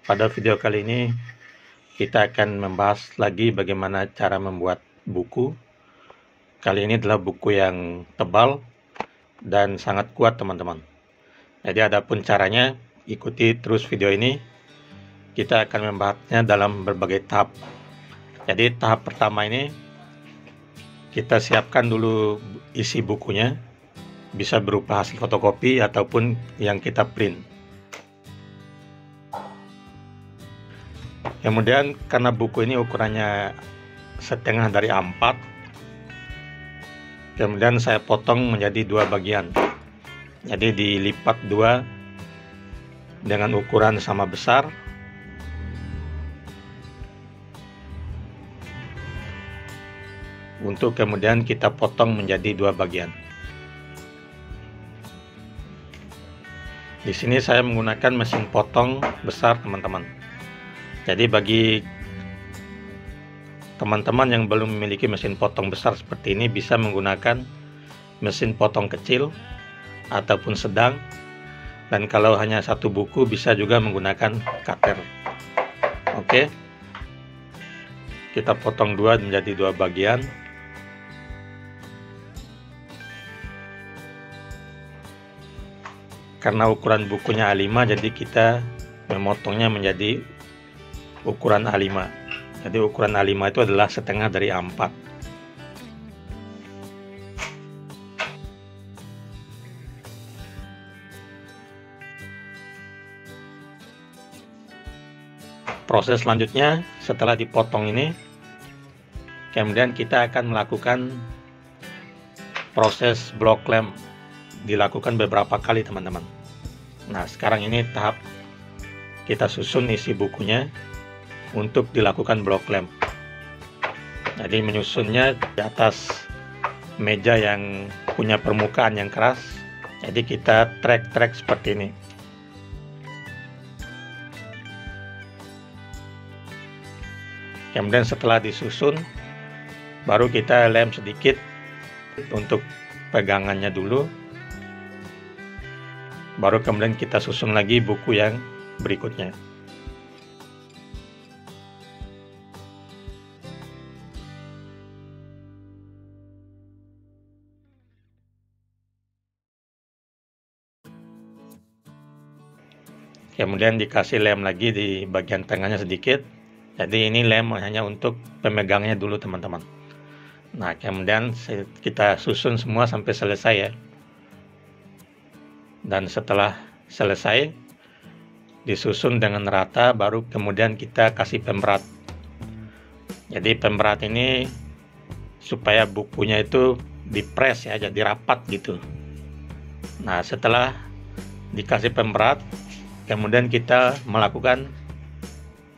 Pada video kali ini kita akan membahas lagi bagaimana cara membuat buku. Kali ini adalah buku yang tebal dan sangat kuat, teman-teman. Jadi adapun caranya, ikuti terus video ini. Kita akan membahasnya dalam berbagai tahap. Jadi tahap pertama ini kita siapkan dulu isi bukunya, bisa berupa hasil fotokopi ataupun yang kita print. Kemudian karena buku ini ukurannya setengah dari A4, kemudian saya potong menjadi dua bagian. Jadi dilipat dua dengan ukuran sama besar. Untuk kemudian kita potong menjadi dua bagian. Di sini saya menggunakan mesin potong besar, teman-teman. Jadi bagi teman-teman yang belum memiliki mesin potong besar seperti ini, bisa menggunakan mesin potong kecil ataupun sedang. Dan kalau hanya satu buku, bisa juga menggunakan cutter. Oke, kita potong dua menjadi dua bagian. Karena ukuran bukunya A5, jadi kita memotongnya menjadi ukuran A5. Jadi ukuran A5 itu adalah setengah dari A4. Proses selanjutnya, setelah dipotong ini, kemudian kita akan melakukan proses block lem. Dilakukan beberapa kali, teman-teman. Nah, sekarang ini tahap kita susun isi bukunya untuk dilakukan block lem. Jadi menyusunnya di atas meja yang punya permukaan yang keras. Jadi kita trek-trek seperti ini. Kemudian setelah disusun, baru kita lem sedikit untuk pegangannya dulu. Baru kemudian kita susun lagi buku yang berikutnya. Kemudian dikasih lem lagi di bagian tengahnya sedikit. Jadi ini lem hanya untuk pemegangnya dulu, teman-teman. Nah, kemudian kita susun semua sampai selesai ya. Dan setelah selesai disusun dengan rata, baru kemudian kita kasih pemberat. Jadi pemberat ini supaya bukunya itu dipres ya, jadi rapat gitu. Nah, setelah dikasih pemberat, kemudian kita melakukan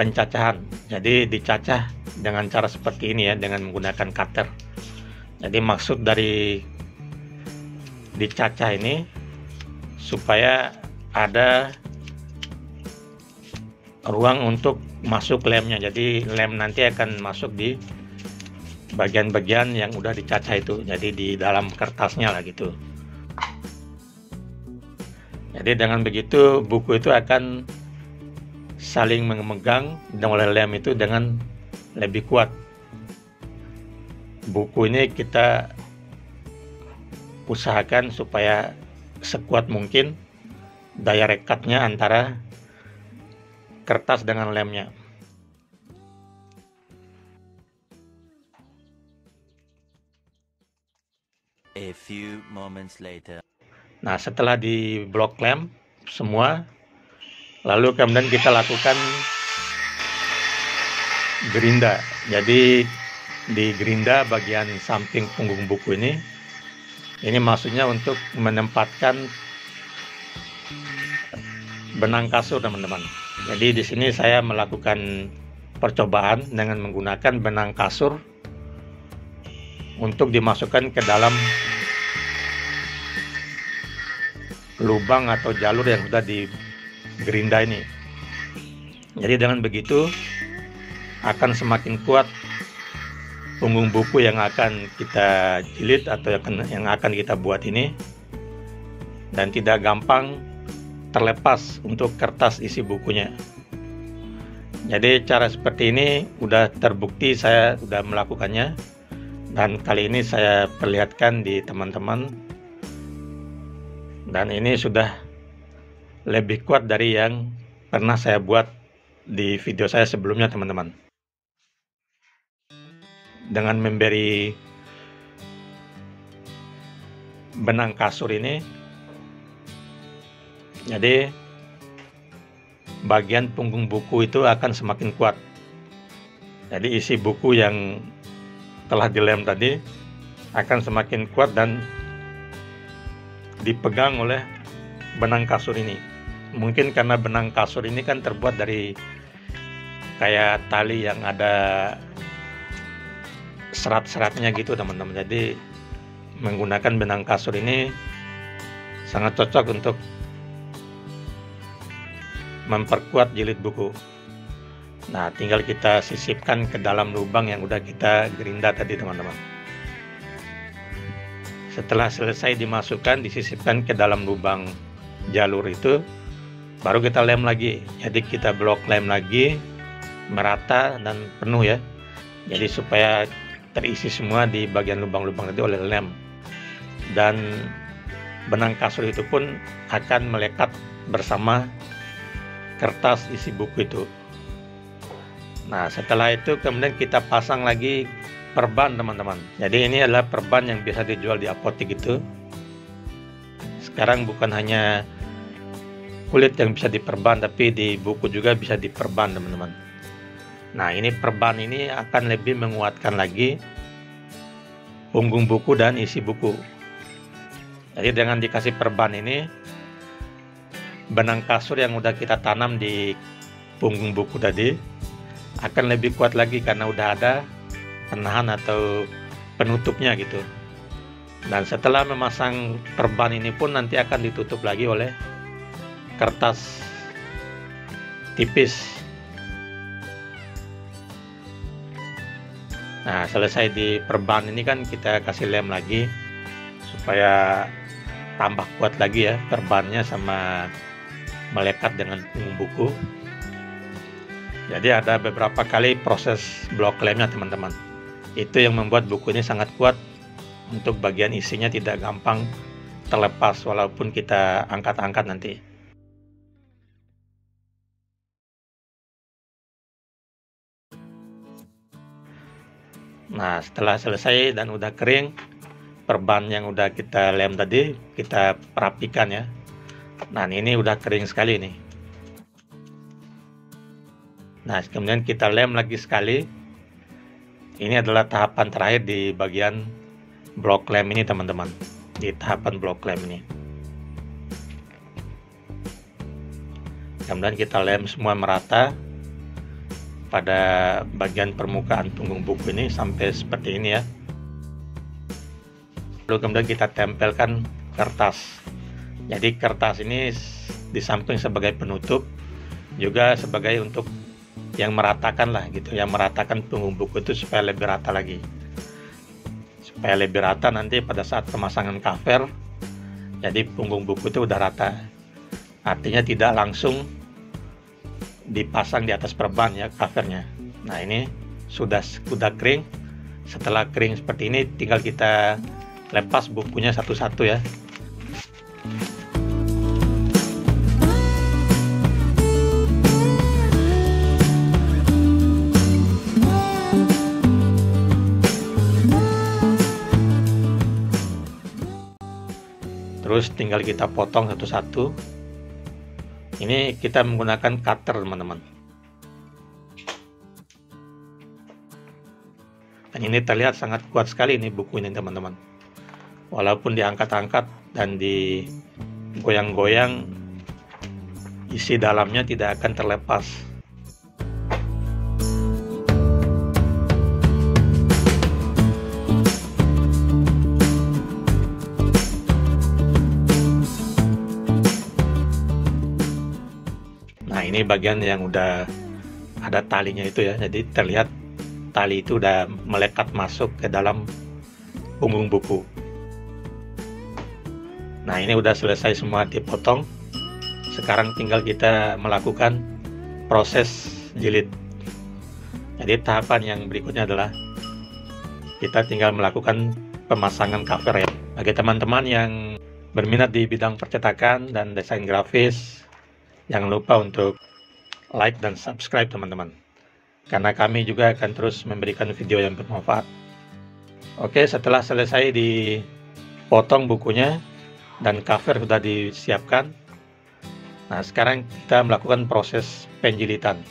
pencacahan. Jadi dicacah dengan cara seperti ini ya, dengan menggunakan cutter. Jadi maksud dari dicacah ini supaya ada ruang untuk masuk lemnya. Jadi lem nanti akan masuk di bagian-bagian yang udah dicacah itu. Jadi di dalam kertasnya lah gitu. Jadi dengan begitu buku itu akan saling memegang oleh lem itu dengan lebih kuat. Buku ini kita usahakan supaya sekuat mungkin daya rekatnya antara kertas dengan lemnya. A few moments later. Nah, setelah di blok lem semua, lalu kemudian kita lakukan gerinda. Jadi di gerinda bagian samping punggung buku ini maksudnya untuk menempatkan benang kasur, teman-teman. Jadi di sini saya melakukan percobaan dengan menggunakan benang kasur untuk dimasukkan ke dalam lubang atau jalur yang sudah digerinda ini. Jadi dengan begitu akan semakin kuat punggung buku yang akan kita jilid atau yang akan kita buat ini, dan tidak gampang terlepas untuk kertas isi bukunya. Jadi cara seperti ini udah terbukti, saya udah melakukannya, dan kali ini saya perlihatkan di teman-teman, dan ini sudah lebih kuat dari yang pernah saya buat di video saya sebelumnya teman-teman. Dengan memberi benang kasur ini, jadi bagian punggung buku itu akan semakin kuat. Jadi isi buku yang telah dilem tadi akan semakin kuat dan dipegang oleh benang kasur ini. Mungkin karena benang kasur ini kan terbuat dari kayak tali yang ada serat-seratnya gitu teman-teman. Jadi menggunakan benang kasur ini sangat cocok untuk memperkuat jilid buku. Nah, tinggal kita sisipkan ke dalam lubang yang udah kita gerinda tadi teman-teman. Setelah selesai dimasukkan, disisipkan ke dalam lubang jalur itu, baru kita lem lagi. Jadi kita blok lem lagi merata dan penuh ya. Jadi supaya terisi semua di bagian lubang-lubang itu oleh lem. Dan benang kasur itu pun akan melekat bersama kertas isi buku itu. Nah, setelah itu kemudian kita pasang lagi perban teman-teman. Jadi ini adalah perban yang biasa dijual di apotek itu. Sekarang bukan hanya kulit yang bisa diperban, tapi di buku juga bisa diperban teman-teman. Nah, ini perban ini akan lebih menguatkan lagi punggung buku dan isi buku. Jadi dengan dikasih perban ini, benang kasur yang udah kita tanam di punggung buku tadi akan lebih kuat lagi karena udah ada penahan atau penutupnya gitu. Dan setelah memasang perban ini pun nanti akan ditutup lagi oleh kertas tipis. Nah, selesai di perban ini kan kita kasih lem lagi supaya tambah kuat lagi ya perbannya sama melekat dengan punggung buku. Jadi ada beberapa kali proses blok lemnya teman-teman. Itu yang membuat buku ini sangat kuat. Untuk bagian isinya tidak gampang terlepas walaupun kita angkat-angkat nanti. Nah, setelah selesai dan udah kering, perban yang udah kita lem tadi kita rapikan ya. Nah, ini udah kering sekali nih. Nah, kemudian kita lem lagi sekali. Ini adalah tahapan terakhir di bagian blok lem ini teman-teman. Di tahapan blok lem ini. Kemudian kita lem semua merata pada bagian permukaan punggung buku ini sampai seperti ini ya. Lalu kemudian kita tempelkan kertas. Jadi kertas ini di samping sebagai penutup, juga sebagai untuk yang meratakan lah gitu, yang meratakan punggung buku itu supaya lebih rata lagi. Supaya lebih rata nanti pada saat pemasangan cover, jadi punggung buku itu udah rata. Artinya tidak langsung dipasang di atas perban ya covernya. Nah, ini sudah kering. Setelah kering seperti ini, tinggal kita lepas bukunya satu-satu ya. Terus tinggal kita potong satu-satu. Ini kita menggunakan cutter teman-teman. Dan ini terlihat sangat kuat sekali nih buku ini teman-teman. Walaupun diangkat-angkat dan digoyang-goyang, isi dalamnya tidak akan terlepas. Nah, ini bagian yang udah ada talinya itu ya. Jadi terlihat tali itu udah melekat masuk ke dalam punggung buku. Nah, ini udah selesai semua dipotong. Sekarang tinggal kita melakukan proses jilid. Jadi tahapan yang berikutnya adalah kita tinggal melakukan pemasangan cover ya. Bagi teman-teman yang berminat di bidang percetakan dan desain grafis, jangan lupa untuk like dan subscribe teman-teman, karena kami juga akan terus memberikan video yang bermanfaat. Oke, setelah selesai dipotong bukunya dan cover sudah disiapkan, nah sekarang kita melakukan proses penjilitan.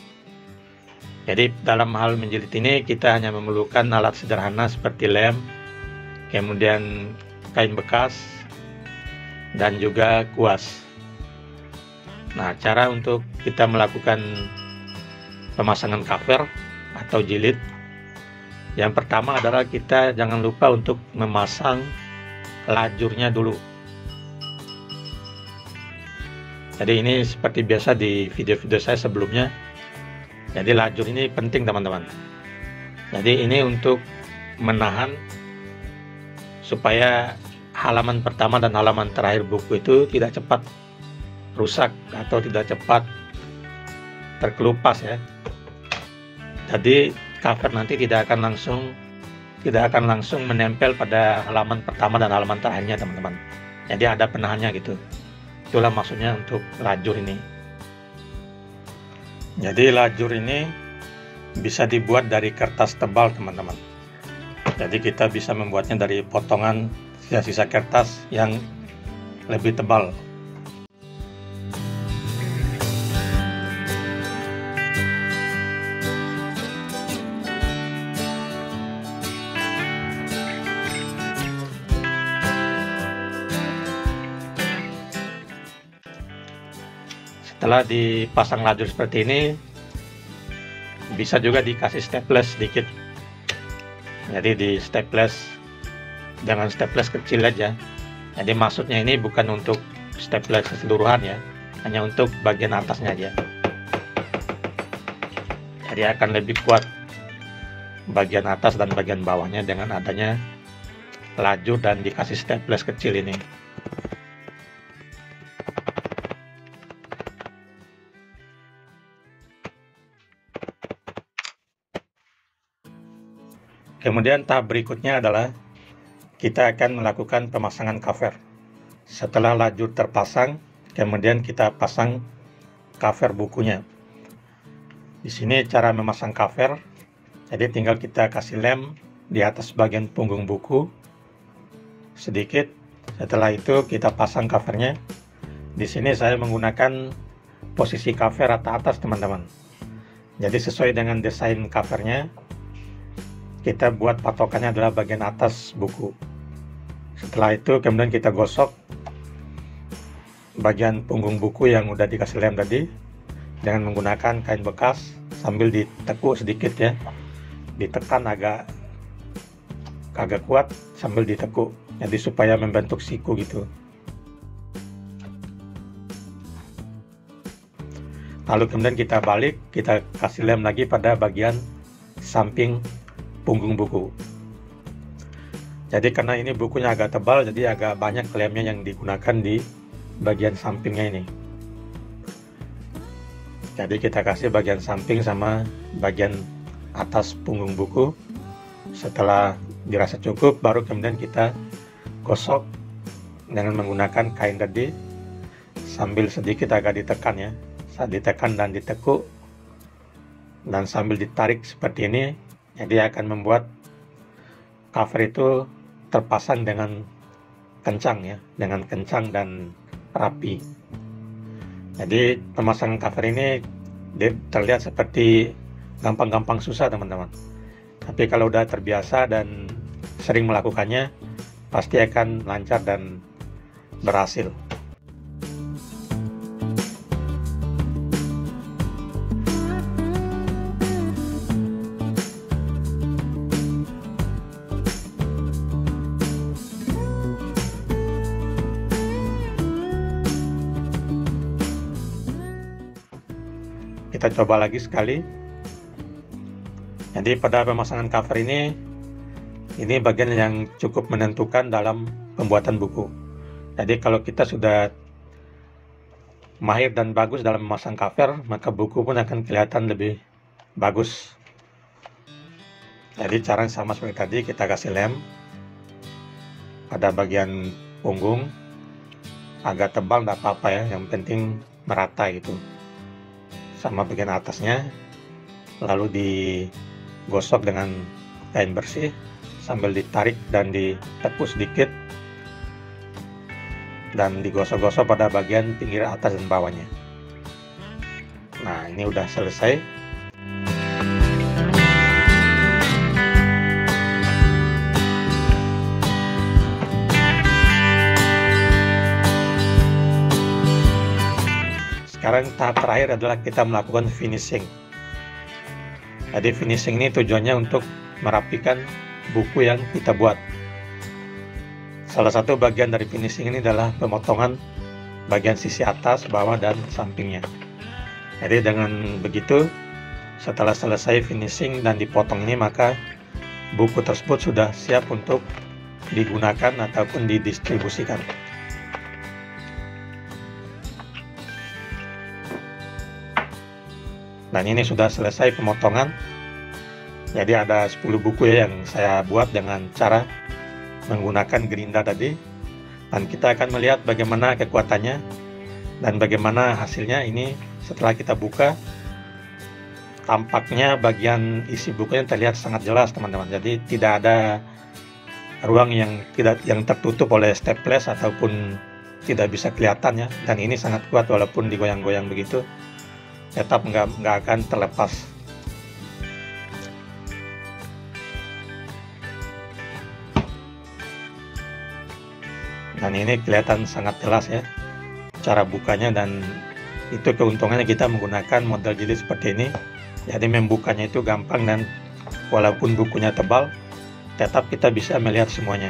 Jadi dalam hal menjilid ini kita hanya memerlukan alat sederhana seperti lem, kemudian kain bekas, dan juga kuas. Nah, cara untuk kita melakukan pemasangan cover atau jilid, yang pertama adalah kita jangan lupa untuk memasang lajurnya dulu. Jadi ini seperti biasa di video-video saya sebelumnya. Jadi lajur ini penting teman-teman. Jadi ini untuk menahan supaya halaman pertama dan halaman terakhir buku itu tidak cepat rusak atau tidak cepat terkelupas ya. Jadi cover nanti tidak akan langsung menempel pada halaman pertama dan halaman terakhirnya teman-teman. Jadi ada penahannya gitu. Itulah maksudnya untuk lajur ini. Jadi lajur ini bisa dibuat dari kertas tebal teman-teman. Jadi kita bisa membuatnya dari potongan sisa-sisa kertas yang lebih tebal. Setelah dipasang lajur seperti ini, bisa juga dikasih staples sedikit. Jadi di staples dengan staples kecil aja. Jadi maksudnya ini bukan untuk staples keseluruhan ya, hanya untuk bagian atasnya aja. Jadi akan lebih kuat bagian atas dan bagian bawahnya dengan adanya lajur dan dikasih staples kecil ini. Kemudian tahap berikutnya adalah kita akan melakukan pemasangan cover. Setelah lajur terpasang, kemudian kita pasang cover bukunya. Di sini cara memasang cover. Jadi tinggal kita kasih lem di atas bagian punggung buku sedikit. Setelah itu kita pasang covernya. Di sini saya menggunakan posisi cover rata atas teman-teman. Jadi sesuai dengan desain covernya, kita buat patokannya adalah bagian atas buku. Setelah itu kemudian kita gosok bagian punggung buku yang udah dikasih lem tadi dengan menggunakan kain bekas sambil ditekuk sedikit ya, ditekan agak kuat sambil ditekuk, jadi supaya membentuk siku gitu. Lalu kemudian kita balik, kita kasih lem lagi pada bagian samping punggung buku. Jadi karena ini bukunya agak tebal, jadi agak banyak lemnya yang digunakan di bagian sampingnya ini. Jadi kita kasih bagian samping sama bagian atas punggung buku. Setelah dirasa cukup, baru kemudian kita gosok dengan menggunakan kain tadi sambil sedikit agak ditekan ya. Saat ditekan dan ditekuk dan sambil ditarik seperti ini, jadi akan membuat cover itu terpasang dengan kencang ya, dengan kencang dan rapi. Jadi pemasangan cover ini terlihat seperti gampang-gampang susah teman-teman. Tapi kalau udah terbiasa dan sering melakukannya, pasti akan lancar dan berhasil. Kita coba lagi sekali. Jadi pada pemasangan cover ini bagian yang cukup menentukan dalam pembuatan buku. Jadi kalau kita sudah mahir dan bagus dalam memasang cover, maka buku pun akan kelihatan lebih bagus. Jadi cara sama seperti tadi, kita kasih lem pada bagian punggung, agak tebal nggak apa-apa ya, yang penting merata gitu sama bagian atasnya. Lalu digosok dengan kain bersih sambil ditarik dan ditepus sedikit, dan digosok-gosok pada bagian pinggir atas dan bawahnya. Nah, ini udah selesai. Sekarang tahap terakhir adalah kita melakukan finishing. Jadi finishing ini tujuannya untuk merapikan buku yang kita buat. Salah satu bagian dari finishing ini adalah pemotongan bagian sisi atas, bawah, dan sampingnya. Jadi dengan begitu, setelah selesai finishing dan dipotong ini, maka buku tersebut sudah siap untuk digunakan ataupun didistribusikan. Dan ini sudah selesai pemotongan. Jadi ada 10 buku ya yang saya buat dengan cara menggunakan gerinda tadi. Dan kita akan melihat bagaimana kekuatannya dan bagaimana hasilnya. Ini setelah kita buka, tampaknya bagian isi bukunya terlihat sangat jelas teman-teman. Jadi tidak ada ruang yang tertutup oleh staples ataupun tidak bisa kelihatan ya. Dan ini sangat kuat, walaupun digoyang-goyang begitu tetap nggak akan terlepas. Dan ini kelihatan sangat jelas ya cara bukanya, dan itu keuntungannya kita menggunakan model jilid seperti ini. Jadi membukanya itu gampang, dan walaupun bukunya tebal tetap kita bisa melihat semuanya.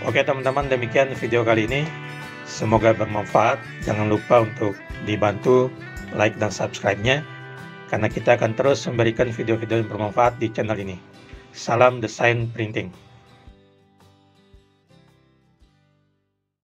Oke teman-teman, demikian video kali ini, semoga bermanfaat. Jangan lupa untuk dibantu like dan subscribe-nya, karena kita akan terus memberikan video-video yang bermanfaat di channel ini. Salam desain printing.